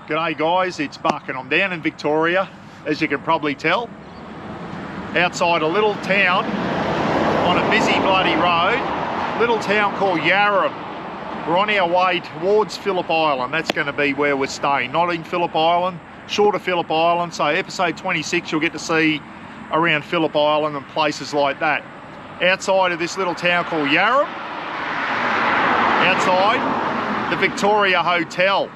G'day guys, it's Buck and I'm down in Victoria, as you can probably tell. Outside a little town on a busy bloody road, little town called Yarram. We're on our way towards Phillip Island. That's going to be where we're staying, not in Phillip Island, short of Phillip Island. So episode 26 you'll get to see around Phillip Island and places like that. Outside of this little town called Yarram, outside the Victoria Hotel.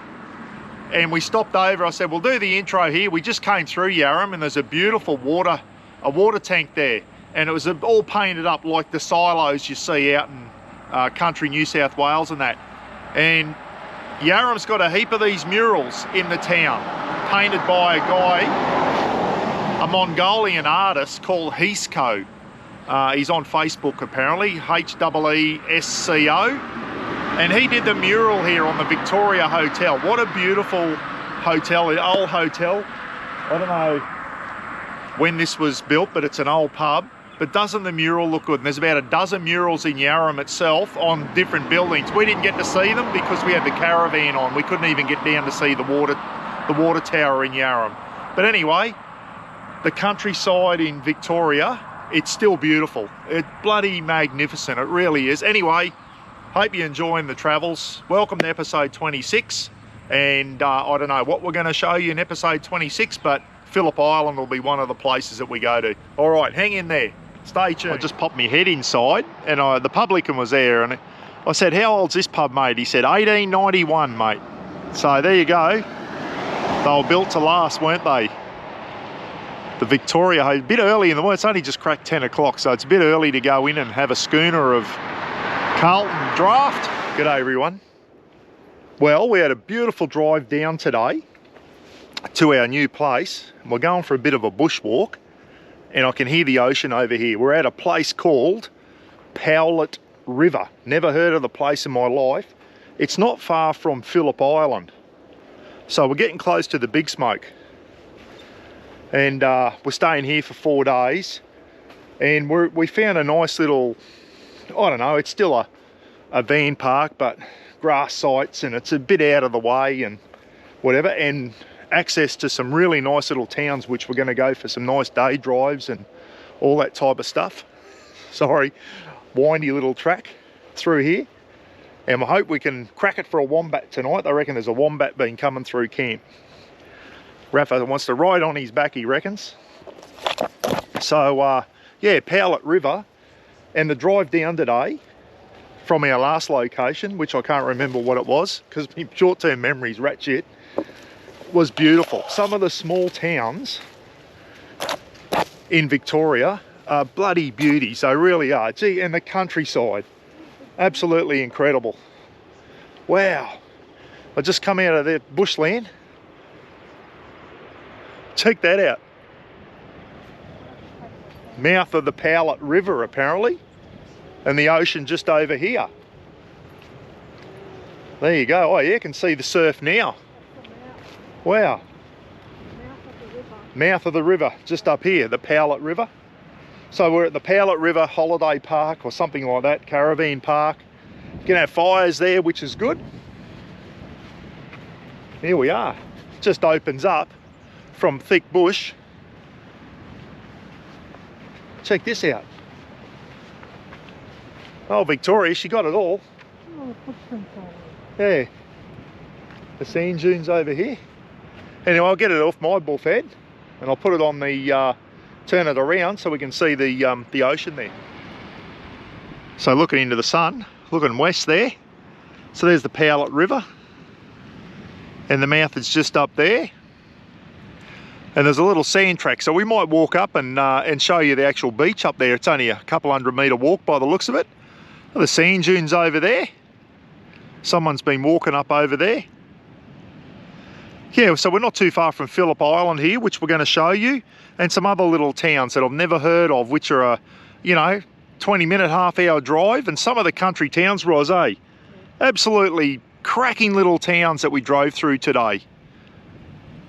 And we stopped over. I said, we'll do the intro here. We just came through Yarram and there's a beautiful water tank there. And it was all painted up like the silos you see out in country New South Wales and that. And Yarram's got a heap of these murals in the town, painted by a guy, a Mongolian artist called Hisco. He's on Facebook apparently, Heesco. And he did the mural here on the Victoria Hotel. What a beautiful hotel, an old hotel. I don't know when this was built, but it's an old pub. But doesn't the mural look good? And there's about a dozen murals in Yarram itself on different buildings. We didn't get to see them because we had the caravan on. We couldn't even get down to see the water tower in Yarram. But anyway, the countryside in Victoria, it's still beautiful. It's bloody magnificent, it really is. Anyway, hope you're enjoying the travels. Welcome to episode 26. And I don't know what we're going to show you in episode 26, but Phillip Island will be one of the places that we go to. All right, hang in there. Stay tuned. I just popped my head inside and the publican was there. And I said, how old's this pub, mate? He said, 1891, mate. So there you go. They were built to last, weren't they? The Victoria, a bit early in the morning. It's only just cracked 10 o'clock, so it's a bit early to go in and have a schooner of Carlton draft. G'day everyone. Well, we had a beautiful drive down today to our new place. We're going for a bit of a bushwalk and I can hear the ocean over here. We're at a place called Powlett River. Never heard of the place in my life. It's not far from Phillip Island. So we're getting close to the Big Smoke. And we're staying here for 4 days. And we found a nice little, I don't know, it's still a van park, but grass sites, and it's a bit out of the way and whatever, and access to some really nice little towns, which we're going to go for some nice day drives and all that type of stuff. Sorry, windy little track through here. And I hope we can crack it for a wombat tonight. I reckon there's a wombat been coming through camp. Rafa wants to ride on his back, he reckons. So yeah, Powlett River. And the drive down today from our last location, which I can't remember what it was because my short-term memory's rat shit, was beautiful. Some of the small towns in Victoria are bloody beauties. They really are. Gee, and the countryside, absolutely incredible. Wow. I just come out of the bushland. Check that out. Mouth of the Powlett River apparently, and the ocean just over here. There you go. Oh yeah, you can see the surf now. Wow. Mouth of the river, just up here, the Powlett River. So we're at the Powlett River Holiday Park or something like that, caravan park. You can have fires there, which is good. Here we are. Just opens up from thick bush. Check this out. Oh, Victoria, she got it all. Oh, footprints over. Yeah. The sand dunes over here. Anyway, I'll get it off my buff head and I'll put it on the, turn it around so we can see the ocean there. So looking into the sun, looking west there. So there's the Powlett River. And the mouth is just up there. And there's a little sand track, so we might walk up and show you the actual beach up there. It's only a couple 100-metre walk by the looks of it. The sand dunes over there. Someone's been walking up over there. Yeah, so we're not too far from Phillip Island here, which we're going to show you, and some other little towns that I've never heard of, which are a, you know, 20-minute, half-hour drive. And some of the country towns, Roz, eh? Absolutely cracking little towns that we drove through today.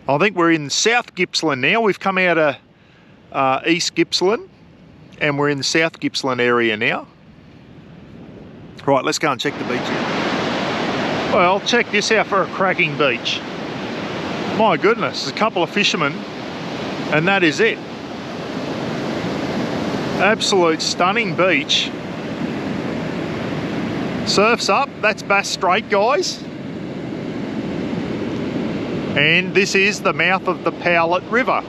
I think we're in South Gippsland now. We've come out of East Gippsland and we're in the South Gippsland area now. Right, let's go and check the beach out. Well, check this out for a cracking beach. My goodness, there's a couple of fishermen and that is it. Absolute stunning beach. Surf's up, that's Bass Strait, guys. And this is the mouth of the Powlett River.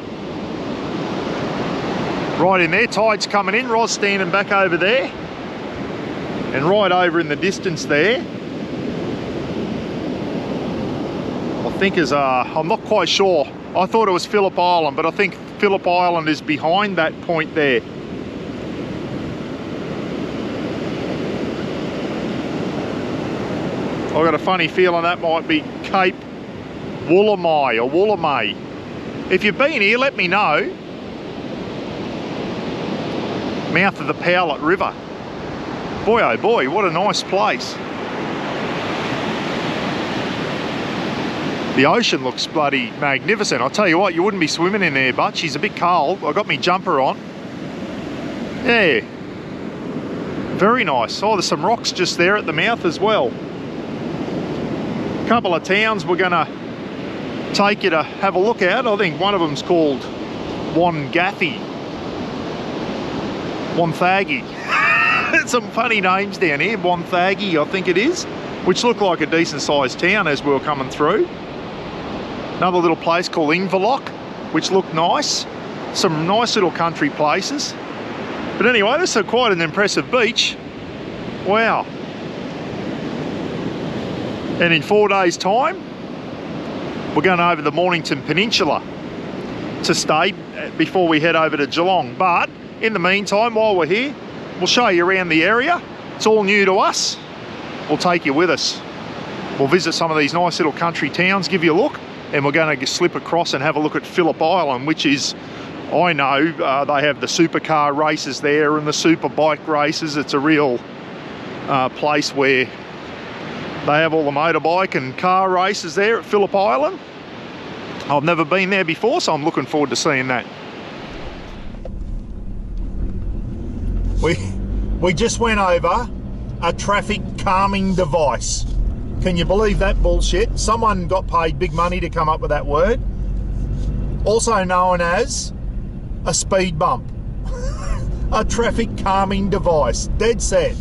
Right in there, tide's coming in, Roz standing back over there. And right over in the distance there, I think is, I'm not quite sure. I thought it was Phillip Island, but I think Phillip Island is behind that point there. I've got a funny feeling that might be Cape Woolamai or Woolamai. If you've been here, let me know. Mouth of the Powlett River. Boy, oh boy, what a nice place. The ocean looks bloody magnificent. I'll tell you what, you wouldn't be swimming in there, but she's a bit cold. I got my jumper on. Yeah, very nice. Oh, there's some rocks just there at the mouth as well. Couple of towns we're gonna take you to have a look at. I think one of them's called Wonthaggi. Some funny names down here. Wonthaggi, I think it is, which looked like a decent sized town as we were coming through. Another little place called Inverloch, which looked nice. Some nice little country places. But anyway, this is quite an impressive beach. Wow. And in 4 days' time, we're going over the Mornington Peninsula to stay before we head over to Geelong. But in the meantime, while we're here, we'll show you around the area. It's all new to us. We'll take you with us. We'll visit some of these nice little country towns, give you a look, and we're going to slip across and have a look at Phillip Island, which is, I know, they have the supercar races there and the super bike races. It's a real place where they have all the motorbike and car races there at Phillip Island. I've never been there before, so I'm looking forward to seeing that. We just went over a traffic calming device. Can you believe that bullshit? Someone got paid big money to come up with that word. Also known as a speed bump. A traffic calming device. Dead set.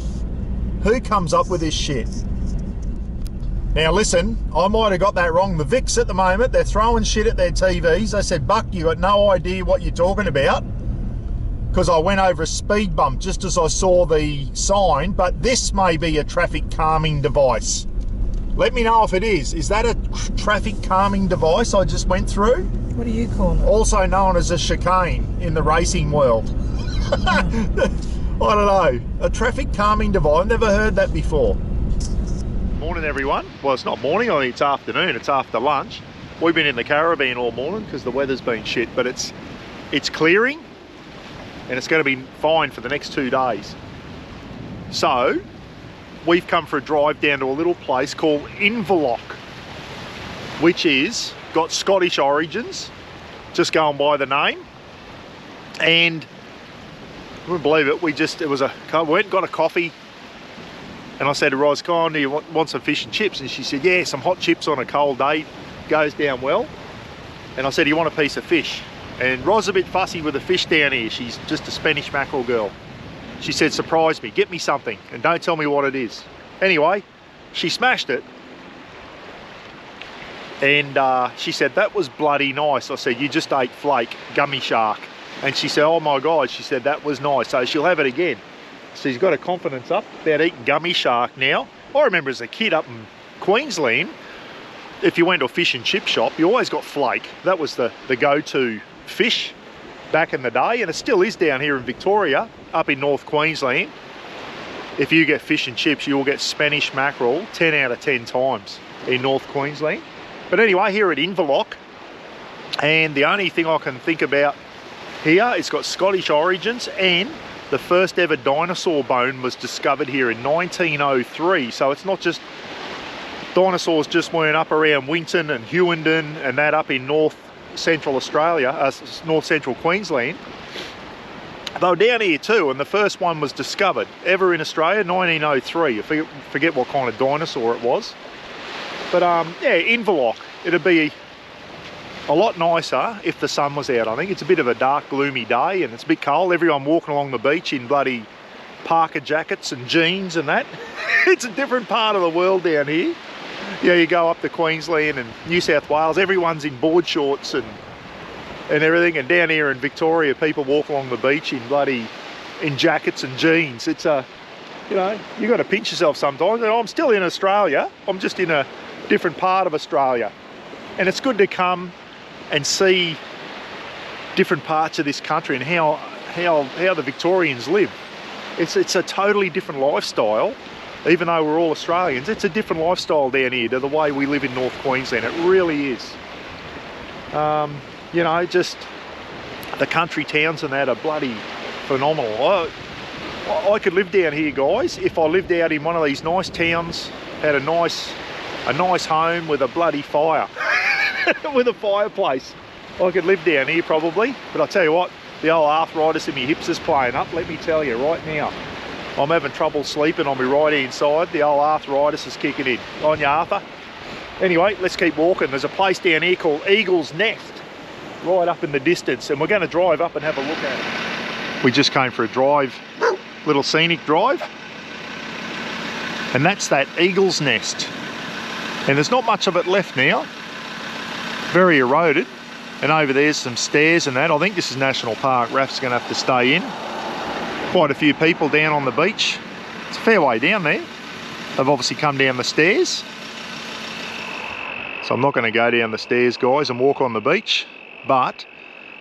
Who comes up with this shit? Now listen, I might have got that wrong. The Vics at the moment, they're throwing shit at their TVs. They said, Buck, you got no idea what you're talking about, because I went over a speed bump just as I saw the sign, but this may be a traffic calming device. Let me know if it is. Is that a traffic calming device I just went through? What do you call it? Also known as a chicane in the racing world. I don't know. A traffic calming device. I've never heard that before. Morning, everyone. Well, it's not morning, I think it's afternoon. It's after lunch. We've been in the Caribbean all morning because the weather's been shit, but it's clearing and it's going to be fine for the next 2 days. So we've come for a drive down to a little place called Inverloch, which is got Scottish origins, just going by the name. And I wouldn't believe it, we went and got a coffee, and I said to Roz, "Come on, do you want some fish and chips?" And she said, "Yeah, some hot chips on a cold day goes down well." And I said, "Do you want a piece of fish?" And Roz a bit fussy with the fish down here. She's just a Spanish mackerel girl. She said, "Surprise me, get me something and don't tell me what it is." Anyway, she smashed it. And she said, "That was bloody nice." I said, "You just ate flake, gummy shark." And she said, "Oh my God," she said, "that was nice." So she'll have it again. So she's got her confidence up about eating gummy shark now. I remember as a kid up in Queensland, if you went to a fish and chip shop, you always got flake. That was the go-to fish back in the day, and it still is down here in Victoria, up in North Queensland. If you get fish and chips, you will get Spanish mackerel 10 out of 10 times in North Queensland. But anyway, here at Inverloch, and the only thing I can think about here, it's got Scottish origins, and the first ever dinosaur bone was discovered here in 1903. So it's not just dinosaurs just weren't up around Winton and Hewenden and that up in north central Australia, north central Queensland. They were down here too, and the first one was discovered ever in Australia, 1903. I forget what kind of dinosaur it was. But yeah, Inverloch, it'd be a lot nicer if the sun was out. I think it's a bit of a dark, gloomy day and it's a bit cold. Everyone walking along the beach in bloody parka jackets and jeans and that. It's a different part of the world down here. Yeah, you go up to Queensland and New South Wales, everyone's in board shorts and everything, and down here in Victoria, people walk along the beach in jackets and jeans. It's a, you know, you got to pinch yourself sometimes. And I'm still in Australia. I'm just in a different part of Australia, and it's good to come and see different parts of this country and how the Victorians live. It's a totally different lifestyle. Even though we're all Australians, it's a different lifestyle down here to the way we live in North Queensland. It really is. You know, just the country towns and that are bloody phenomenal. I could live down here, guys, if I lived out in one of these nice towns, had a nice home with a bloody fire, with a fireplace. I could live down here probably, but I tell you what, the old arthritis in my hips is playing up, let me tell you right now. I'm having trouble sleeping on my right hand side. The old arthritis is kicking in. On you, Arthur. Anyway, let's keep walking. There's a place down here called Eagle's Nest, right up in the distance, and we're going to drive up and have a look at it. We just came for a drive, little scenic drive, and that's that Eagle's Nest. And there's not much of it left now. Very eroded. And over there's some stairs and that. I think this is National Park. Raf's going to have to stay in. Quite a few people down on the beach. It's a fair way down there. They've obviously come down the stairs. So I'm not going to go down the stairs, guys, and walk on the beach. But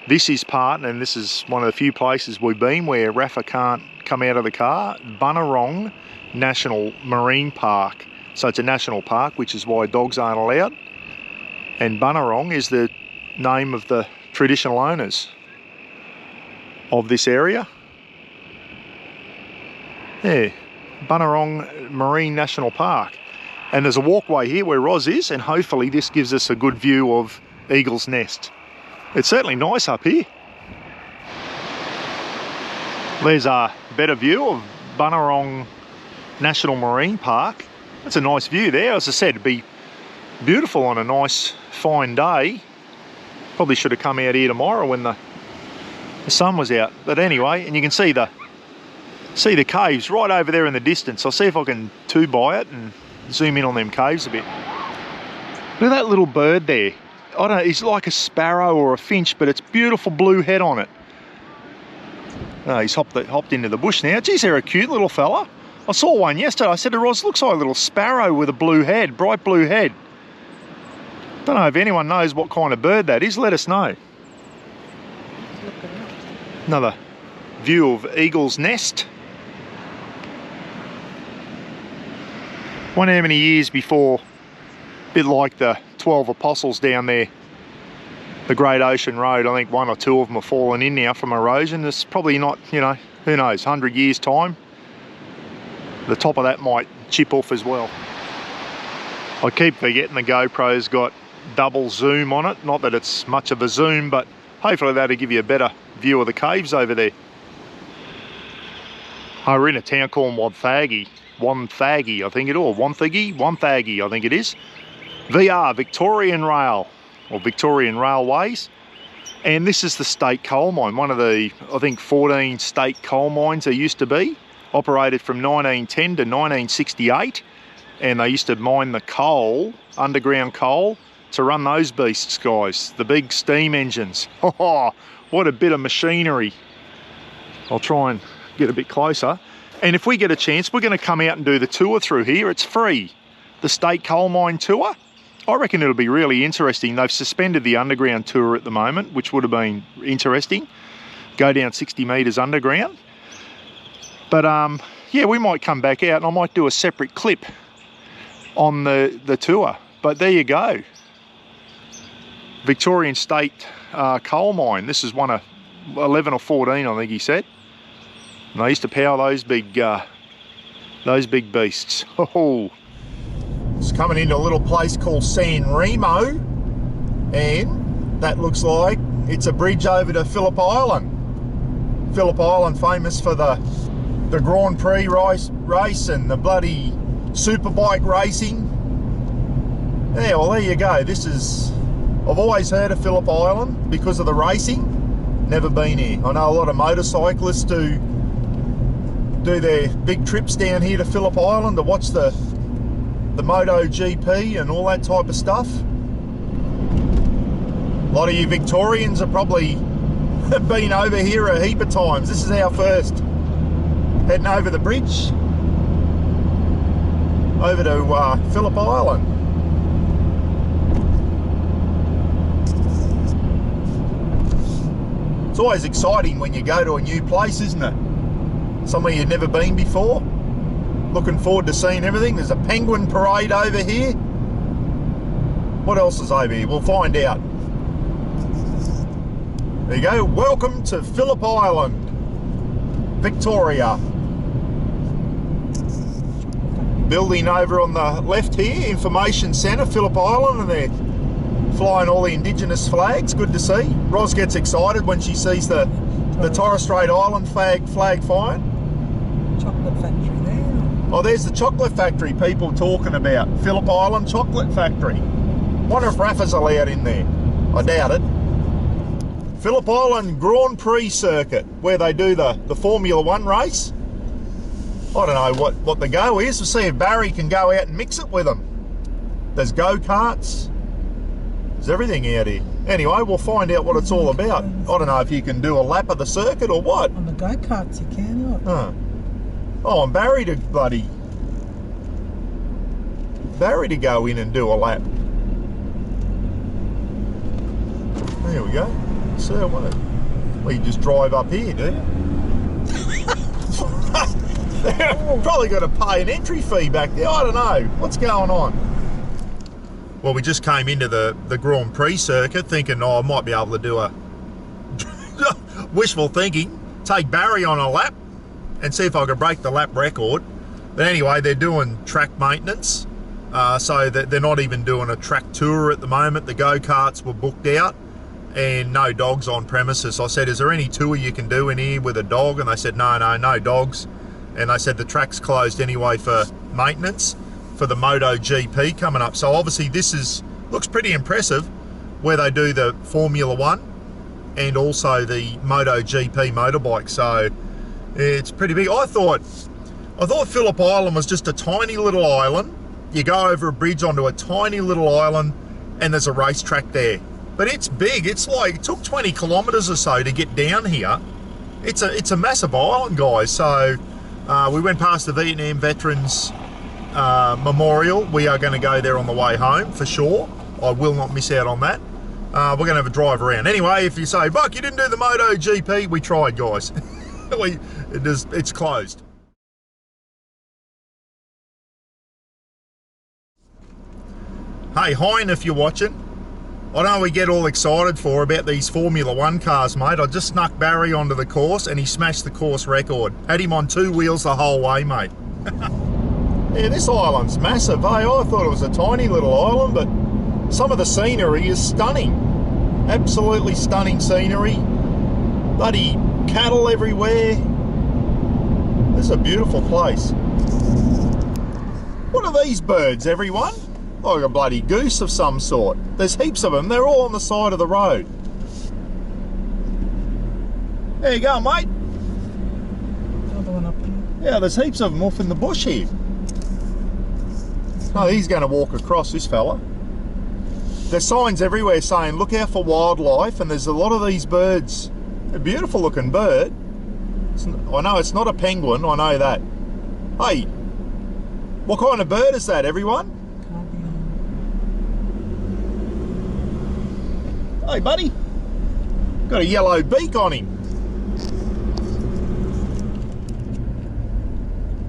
this is part, and this is one of the few places we've been where Rafa can't come out of the car, Bunurong National Marine Park. So it's a national park, which is why dogs aren't allowed. And Bunurong is the name of the traditional owners of this area. Yeah, Bunurong Marine National Park. And there's a walkway here where Roz is, and hopefully this gives us a good view of Eagle's Nest. It's certainly nice up here. There's a better view of Bunurong National Marine Park. That's a nice view there. As I said, it'd be beautiful on a nice fine day. Probably should have come out here tomorrow when the sun was out. But anyway, and you can see the caves right over there in the distance. I'll see if I can by it and zoom in on them caves a bit. Look at that little bird there. I don't know, it's like a sparrow or a finch, but it's beautiful blue head on it. No, he's hopped into the bush now. Geez, they're a cute little fella. I saw one yesterday. I said to Roz, looks like a little sparrow with a blue head, bright blue head. Don't know if anyone knows what kind of bird that is. Let us know. Another view of Eagle's Nest. Wonder how many years before, a bit like the 12 Apostles down there, the Great Ocean Road, I think one or two of them have fallen in now from erosion. It's probably not, you know, who knows, 100 years time. The top of that might chip off as well. I keep forgetting the GoPro's got double zoom on it. Not that it's much of a zoom, but hopefully that'll give you a better view of the caves over there. Oh, we're in a town called Wonthaggi, I think it is, or Wonthaggi, I think it is. VR, Victorian Rail, or Victorian Railways. And this is the state coal mine, one of the, I think, 14 state coal mines there used to be. Operated from 1910 to 1968. And they used to mine the coal, underground coal, to run those beasts, guys. The big steam engines. Oh, what a bit of machinery. I'll try and get a bit closer. And if we get a chance, we're going to come out and do the tour through here. It's free. The state coal mine tour. I reckon it'll be really interesting. They've suspended the underground tour at the moment, which would have been interesting. Go down 60 metres underground. But yeah, we might come back out and I might do a separate clip on the tour. But there you go. Victorian State coal mine. This is one of 11 or 14, I think he said. And they used to power those big beasts. Oh. It's coming into a little place called San Remo, and that looks like it's a bridge over to Phillip Island. Phillip Island, famous for the Grand Prix race and the bloody superbike racing. Yeah, well, there you go. This is I've always heard of Phillip Island because of the racing. Never been here. I know a lot of motorcyclists do their big trips down here to Phillip Island to watch the MotoGP and all that type of stuff. A lot of you Victorians have probably been over here a heap of times. This is our first heading over the bridge over to Phillip Island. It's always exciting when you go to a new place, isn't it? Somewhere you've never been before. Looking forward to seeing everything. There's a penguin parade over here. What else is over here? We'll find out. There you go. Welcome to Phillip Island, Victoria. Building over on the left here, Information Centre, Phillip Island, and they're flying all the Indigenous flags. Good to see. Ros gets excited when she sees the Torres Strait Island flag flying. Chocolate factory there. Oh, there's the chocolate factory people talking about. Phillip Island Chocolate Factory. Wonder if Rafa's allowed in there. I doubt it. Phillip Island Grand Prix circuit, where they do the Formula 1 race. I don't know what the go is. We'll see if Barry can go out and mix it with them. There's go-karts. There's everything out here. Anyway, we'll find out what it's all about. I don't know if you can do a lap of the circuit or what. On the go-karts you can, look. Huh. Oh, and Barry to go in and do a lap. There we go. So what? Well, you just drive up here, do you? Probably got to pay an entry fee back there. I don't know. What's going on? Well, we just came into the Grand Prix circuit thinking, oh, I might be able to do a wishful thinking, take Barry on a lap and see if I could break the lap record. But anyway, they're doing track maintenance, so that they're not even doing a track tour at the moment. The go-karts were booked out and no dogs on premises. I said, is there any tour you can do in here with a dog? And they said, no dogs. And they said the track's closed anyway for maintenance for the MotoGP coming up. So obviously this looks pretty impressive, where they do the Formula 1 and also the MotoGP motorbike. So it's pretty big. I thought Phillip Island was just a tiny little island. You go over a bridge onto a tiny little island and there's a racetrack there. But it's big. It's like, it took 20 kilometres or so to get down here. It's a massive island, guys. So we went past the Vietnam Veterans Memorial. We are going to go there on the way home for sure. I will not miss out on that. We're going to have a drive around. Anyway, if you say, Buck, you didn't do the MotoGP, we tried, guys. It's closed. Hey, Hein, if you're watching, I know we get all excited about these Formula 1 cars, mate. I just snuck Barry onto the course and he smashed the course record. Had him on 2 wheels the whole way, mate. Yeah, this island's massive, eh? I thought it was a tiny little island, but some of the scenery is stunning. Absolutely stunning scenery. Bloody cattle everywhere. This is a beautiful place. What are these birds, everyone? Like a bloody goose of some sort. There's heaps of them. They're all on the side of the road. There you go, mate. Another one up here. Yeah, there's heaps of them off in the bush here. Oh, he's going to walk across, this fella. There's signs everywhere saying, look out for wildlife, and there's a lot of these birds. A beautiful looking bird. I know it's not a penguin, I know that. Hey, what kind of bird is that, everyone? Hey, buddy. Got a yellow beak on him.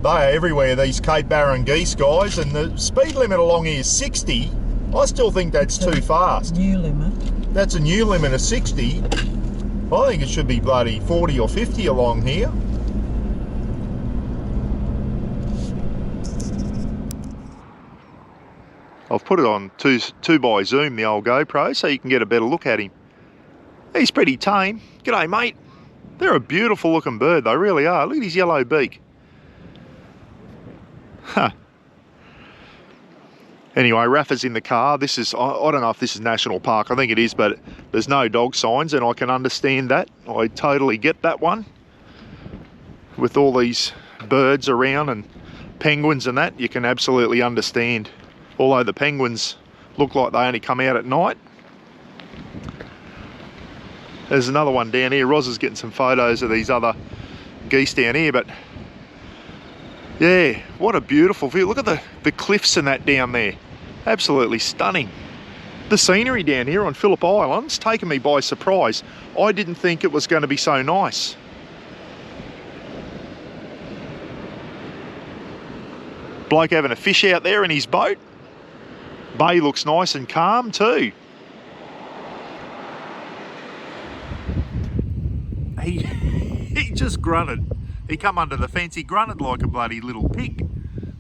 They are everywhere, these Cape Barren geese, guys, and the speed limit along here is 60. I still think that's too fast. New limit. That's a new limit of 60. I think it should be bloody 40 or 50 along here. I've put it on 2 by zoom, the old GoPro, so you can get a better look at him. He's pretty tame. G'day, mate. They're a beautiful looking bird, they really are. Look at his yellow beak. Huh. Anyway, Rafa's in the car. This is, I don't know if this is National Park. I think it is, but there's no dog signs, and I can understand that. I totally get that one. With all these birds around and penguins and that, you can absolutely understand. Although the penguins look like they only come out at night. There's another one down here. Roz is getting some photos of these other geese down here, but yeah, what a beautiful view. Look at the cliffs and that down there. Absolutely stunning. The scenery down here on Phillip Island's taken me by surprise. I didn't think it was going to be so nice. Bloke having a fish out there in his boat. Bay looks nice and calm too. He just grunted. He come under the fence, he grunted like a bloody little pig.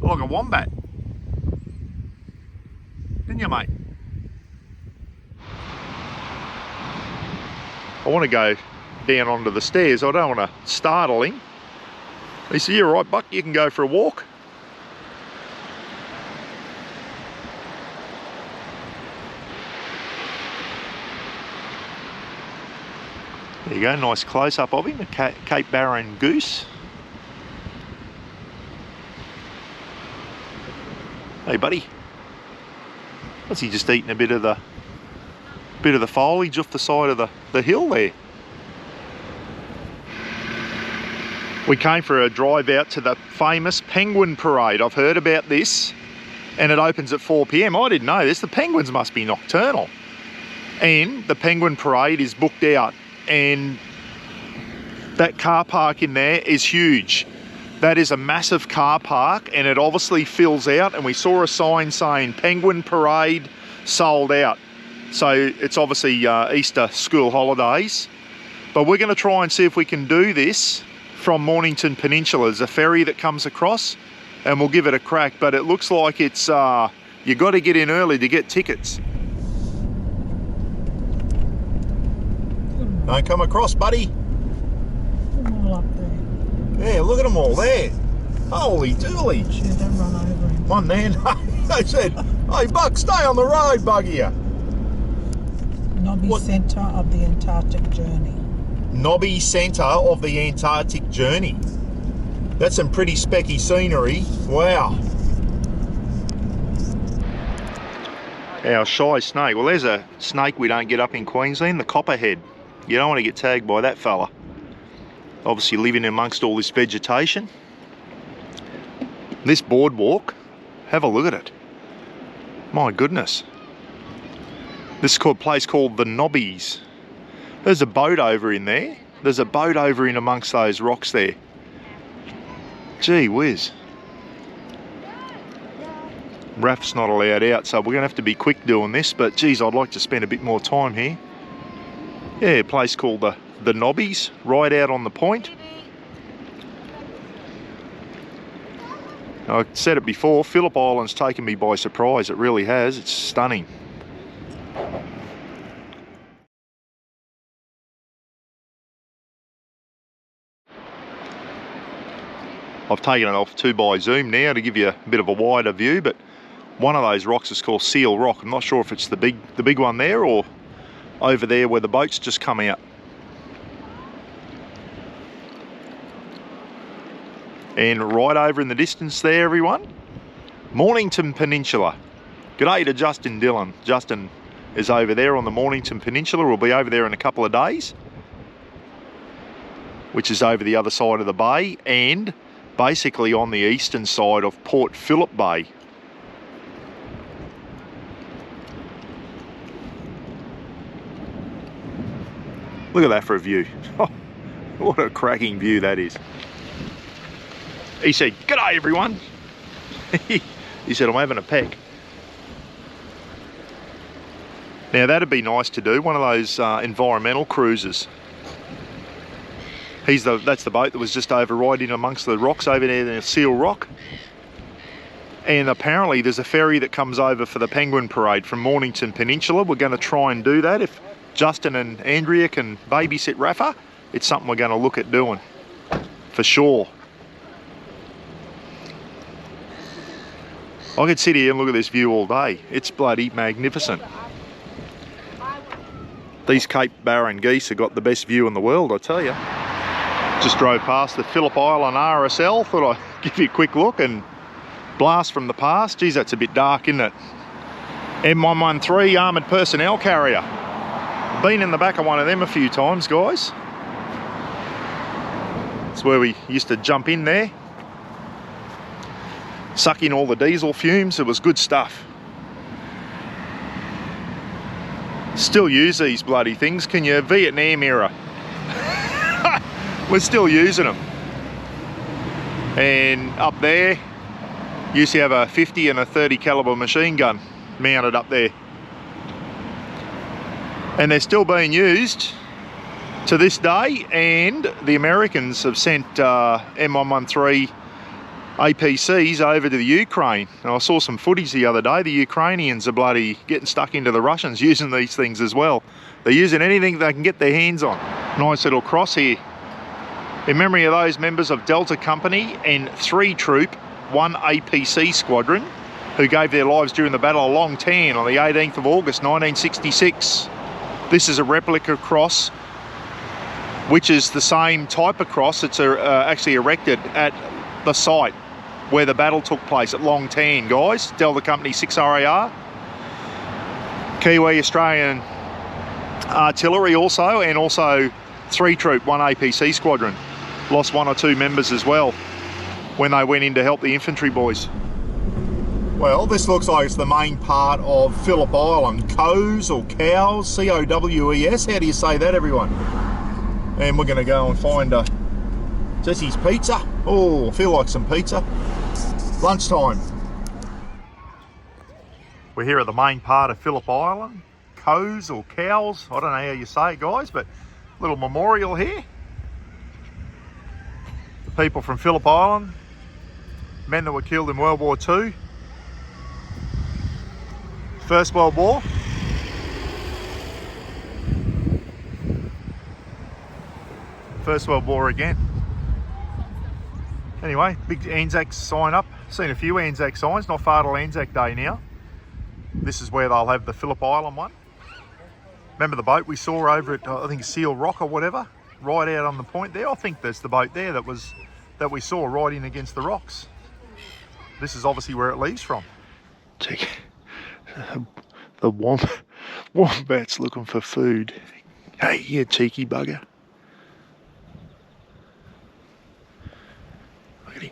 Like a wombat. Didn't you, mate? I want to go down onto the stairs. I don't want to startle him. He said, "You're right, Buck, you can go for a walk." There you go, nice close-up of him, a Cape Barron goose. Hey, buddy. What's he just eating a bit of the foliage off the side of the hill there? We came for a drive out to the famous penguin parade. I've heard about this, and it opens at 4 PM. I didn't know this. The penguins must be nocturnal. And the penguin parade is booked out, and that car park in there is huge. That is a massive car park, and it obviously fills out, and we saw a sign saying penguin parade sold out. So it's obviously Easter school holidays, but we're going to try and see if we can do this from Mornington Peninsula. There's a ferry that comes across, and we'll give it a crack, but it looks like it's you got to get in early to get tickets. Don't come across, buddy. Them all up there. Yeah, look at them all there. Holy dooly. Sure, don't run over him. One man, they said, "Hey, Buck, stay on the road, bugger." Nobby Centre of the Antarctic Journey. Nobby Centre of the Antarctic Journey. That's some pretty specky scenery. Wow. Our shy snake. Well, there's a snake we don't get up in Queensland, the copperhead. You don't want to get tagged by that fella. Obviously living amongst all this vegetation. This boardwalk, have a look at it. My goodness. This is called a place called the Nobbies. There's a boat over in there. There's a boat over in amongst those rocks there. Gee whiz. Raf's not allowed out, so we're going to have to be quick doing this, but geez, I'd like to spend a bit more time here. Yeah, a place called the Nobbies, right out on the point. I said it before, Phillip Island's taken me by surprise, it really has, it's stunning. I've taken it off 2x zoom now to give you a bit of a wider view, but one of those rocks is called Seal Rock. I'm not sure if it's the big one there or over there where the boats just come out. And right over in the distance there, everyone, Mornington Peninsula. G'day to Justin Dillon. Justin is over there on the Mornington Peninsula. We'll be over there in a couple of days, which is over the other side of the bay and basically on the eastern side of Port Phillip Bay. Look at that for a view. What a cracking view that is. He said, "G'day everyone." He said, "I'm having a peck." Now that'd be nice to do, one of those environmental cruises. That's the boat that was just over right in amongst the rocks over there in Seal Rock. And apparently there's a ferry that comes over for the penguin parade from Mornington Peninsula. We're going to try and do that. If Justin and Andrea can babysit Rafa, it's something we're going to look at doing for sure. I could sit here and look at this view all day. It's bloody magnificent. These Cape Barren geese have got the best view in the world, I tell you. Just drove past the Phillip Island RSL. Thought I'd give you a quick look and blast from the past. Geez, that's a bit dark, isn't it? M113 armoured personnel carrier. Been in the back of one of them a few times, guys. It's where we used to jump in there, suck in all the diesel fumes. It was good stuff. Still use these bloody things, can you? Vietnam era. We're still using them. And up there, used to have a 50 and a 30 caliber machine gun mounted up there. And they're still being used to this day, and the Americans have sent M113 APCs over to the Ukraine. And I saw some footage the other day. The Ukrainians are bloody getting stuck into the Russians using these things as well. They're using anything they can get their hands on. Nice little cross here. In memory of those members of Delta Company and 3 Troop 1 APC Squadron who gave their lives during the Battle of Long Tan on the 18th of August 1966. This is a replica cross, which is the same type of cross. It's actually erected at the site where the battle took place at Long Tan, guys. Delta Company 6 RAR. Kiwi Australian Artillery also, and also 3 Troop 1 APC Squadron. Lost 1 or 2 members as well when they went in to help the infantry boys. Well, this looks like it's the main part of Phillip Island. Cows or cows, C-O-W-E-S. How do you say that, everyone? And we're going to go and find Jesse's Pizza. Oh, I feel like some pizza. Lunchtime. We're here at the main part of Phillip Island. Cows or cows, I don't know how you say it, guys, but little memorial here. The people from Phillip Island, men that were killed in World War II. First World War. First World War again. Anyway, big Anzac sign up. Seen a few Anzac signs, not far till Anzac Day now. This is where they'll have the Phillip Island one. Remember the boat we saw over at, I think, Seal Rock or whatever, right out on the point there? I think that's the boat there that we saw right in against the rocks. This is obviously where it leaves from. Check. The wombat's looking for food. Hey, you cheeky bugger. Look at him.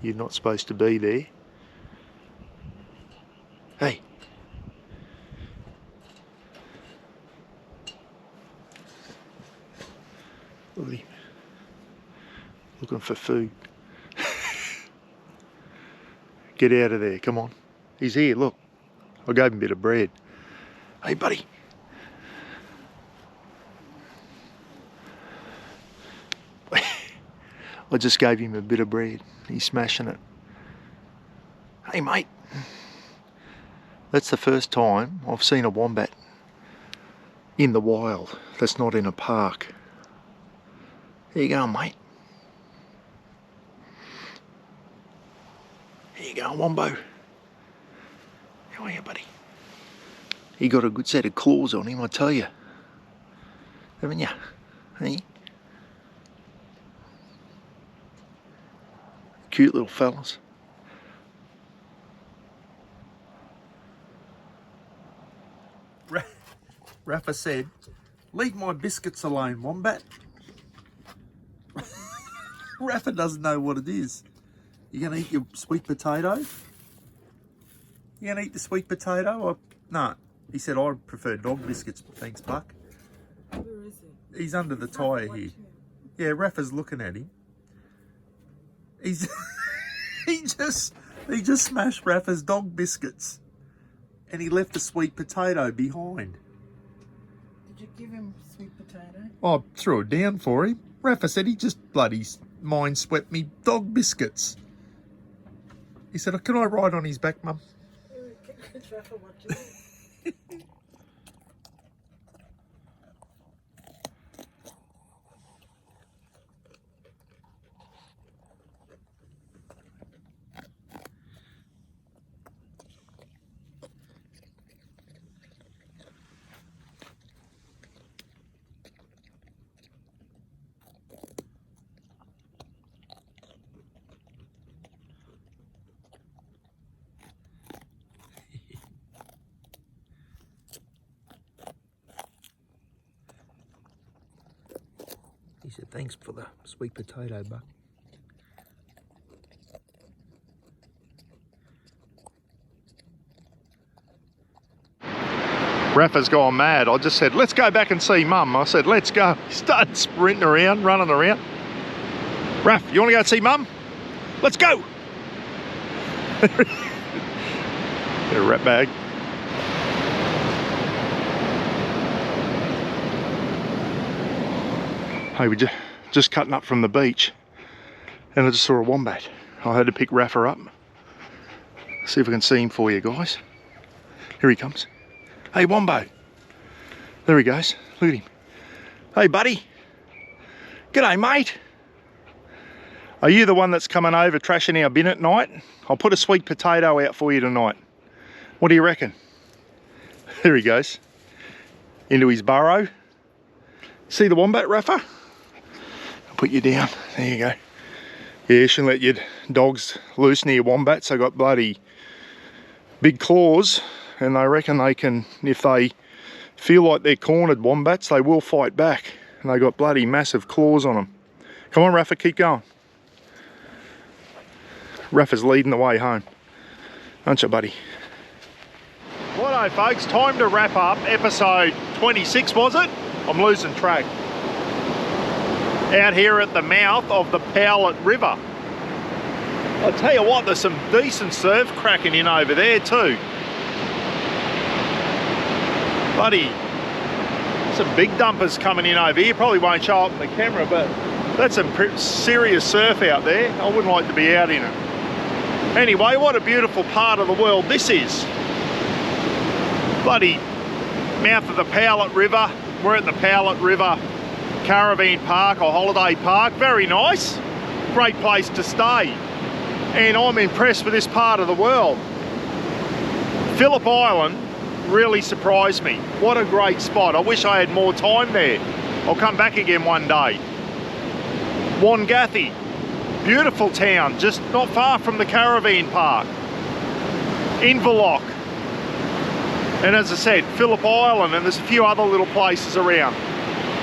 You're not supposed to be there. Hey. Look at him. Looking for food. Get out of there, come on. He's here, look. I gave him a bit of bread. Hey, buddy. I just gave him a bit of bread. He's smashing it. Hey, mate. That's the first time I've seen a wombat in the wild. That's not in a park. There you go, mate. There you go, Wombo. How are you, buddy? He got a good set of claws on him, I tell you. Haven't you? Hey? Cute little fellas. Rafa said, "Leave my biscuits alone, Wombat." Rafa doesn't know what it is. You gonna eat your sweet potato? You gonna eat the sweet potato? Or no? He said, "I prefer dog biscuits." Thanks, Buck. Where is he? He's under the tyre here. Yeah, Rafa's looking at him. He's he just smashed Rafa's dog biscuits, and he left a sweet potato behind. Did you give him sweet potato? I threw it down for him. Rafa said he just bloody mind swept me dog biscuits. He said, "Can I ride on his back, Mum?" Rafa watching. He said, thanks for the sweet potato, Buck. Rafa's gone mad. I just said, let's go back and see Mum. I said, let's go. He started sprinting around, running around. Raf, you want to go see Mum? Let's go. Get a rat bag. Hey, we just cutting up from the beach and I just saw a wombat. I had to pick Rafa up. See if I can see him for you guys. Here he comes. Hey, Wombo. There he goes. Look at him. Hey, buddy. G'day, mate. Are you the one that's coming over trashing our bin at night? I'll put a sweet potato out for you tonight. What do you reckon? There he goes. Into his burrow. See the wombat, Rafa? I'll put you down. There you go. Yeah, you shouldn't let your dogs loose near wombats. They've got bloody big claws. And they reckon they can, if they feel like they're cornered, wombats, they will fight back. And they got bloody massive claws on them. Come on, Rafa, keep going. Rafa's leading the way home. Aren't you, buddy? Righto, folks, time to wrap up episode 26, was it? I'm losing track. Out here at the mouth of the Powlett River. I'll tell you what, there's some decent surf cracking in over there too. Buddy, some big dumpers coming in over here. Probably won't show up in the camera, but that's some serious surf out there. I wouldn't like to be out in it. Anyway, what a beautiful part of the world this is. Bloody mouth of the Powlett River. We're at the Powlett River Caravan Park or Holiday Park. Very nice. Great place to stay. And I'm impressed with this part of the world. Phillip Island really surprised me. What a great spot. I wish I had more time there. I'll come back again one day. Wangathi, beautiful town, just not far from the caravan park. Inverloch, and as I said, Phillip Island, and there's a few other little places around.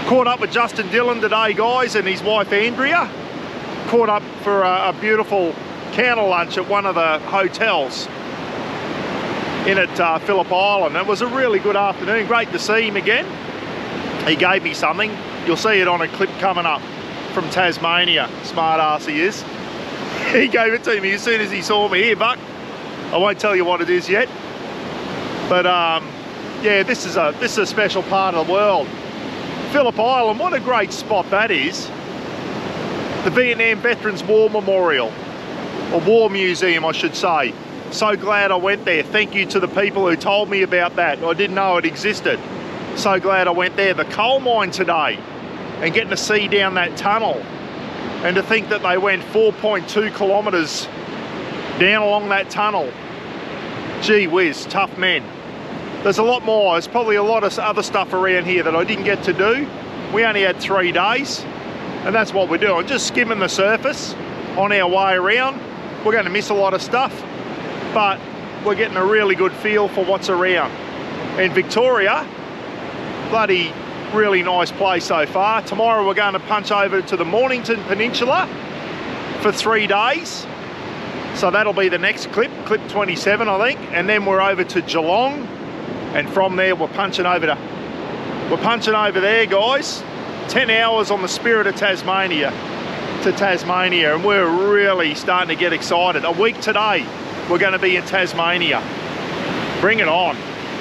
Caught up with Justin Dillon today, guys, and his wife Andrea. Caught up for a beautiful counter lunch at one of the hotels in at Phillip Island. It was a really good afternoon. Great to see him again. He gave me something. You'll see it on a clip coming up from Tasmania. Smart ass he is. He gave it to me as soon as he saw me. Here, Buck. I won't tell you what it is yet. But yeah, this is a special part of the world. Phillip Island, what a great spot that is. The Vietnam Veterans War Memorial, or War Museum I should say. So glad I went there. Thank you to the people who told me about that. I didn't know it existed. So glad I went there. The coal mine today, and getting to see down that tunnel, and to think that they went 4.2 kilometres down along that tunnel. Gee whiz, tough men. There's a lot more. There's probably a lot of other stuff around here that I didn't get to do. We only had 3 days, and that's what we're doing. Just skimming the surface on our way around. We're going to miss a lot of stuff, but we're getting a really good feel for what's around. And Victoria, bloody really nice place so far. Tomorrow we're going to punch over to the Mornington Peninsula for 3 days. So that'll be the next clip, clip 27 I think. And then we're over to Geelong. And from there we're punching over there, guys. 10 hours on the Spirit of Tasmania to Tasmania, and we're really starting to get excited. A week today we're going to be in Tasmania. Bring it on.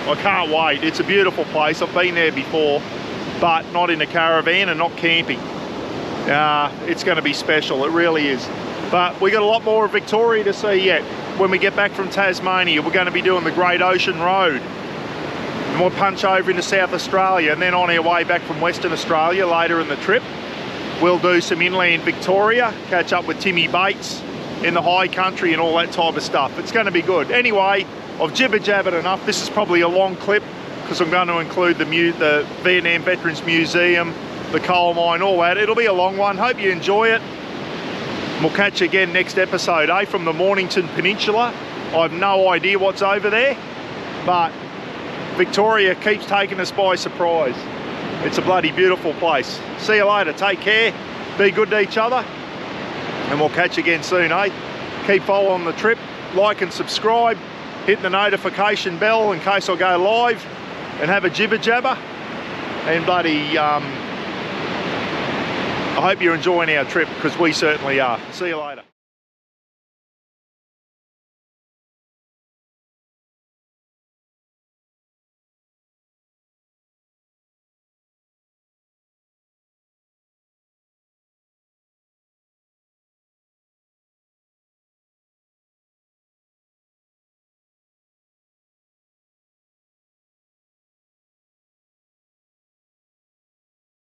I can't wait. It's a beautiful place. I've been there before, but not in a caravan and not camping. It's going to be special. It really is. But we got a lot more of Victoria to see yet. When we get back from Tasmania, we're going to be doing the Great Ocean Road. And we'll punch over into South Australia, and then on our way back from Western Australia later in the trip, we'll do some inland Victoria, catch up with Timmy Bates in the high country and all that type of stuff. It's going to be good. Anyway, I've jibber-jabbered enough. This is probably a long clip because I'm going to include the Vietnam Veterans Museum, the coal mine, all that. It'll be a long one. Hope you enjoy it. We'll catch you again next episode, from the Mornington Peninsula. I have no idea what's over there, but Victoria keeps taking us by surprise. It's a bloody beautiful place. See you later, take care, be good to each other, and we'll catch you again soon, eh? Keep following the trip, like and subscribe, hit the notification bell in case I go live, and have a jibber jabber. And bloody, I hope you're enjoying our trip, because we certainly are. See you later.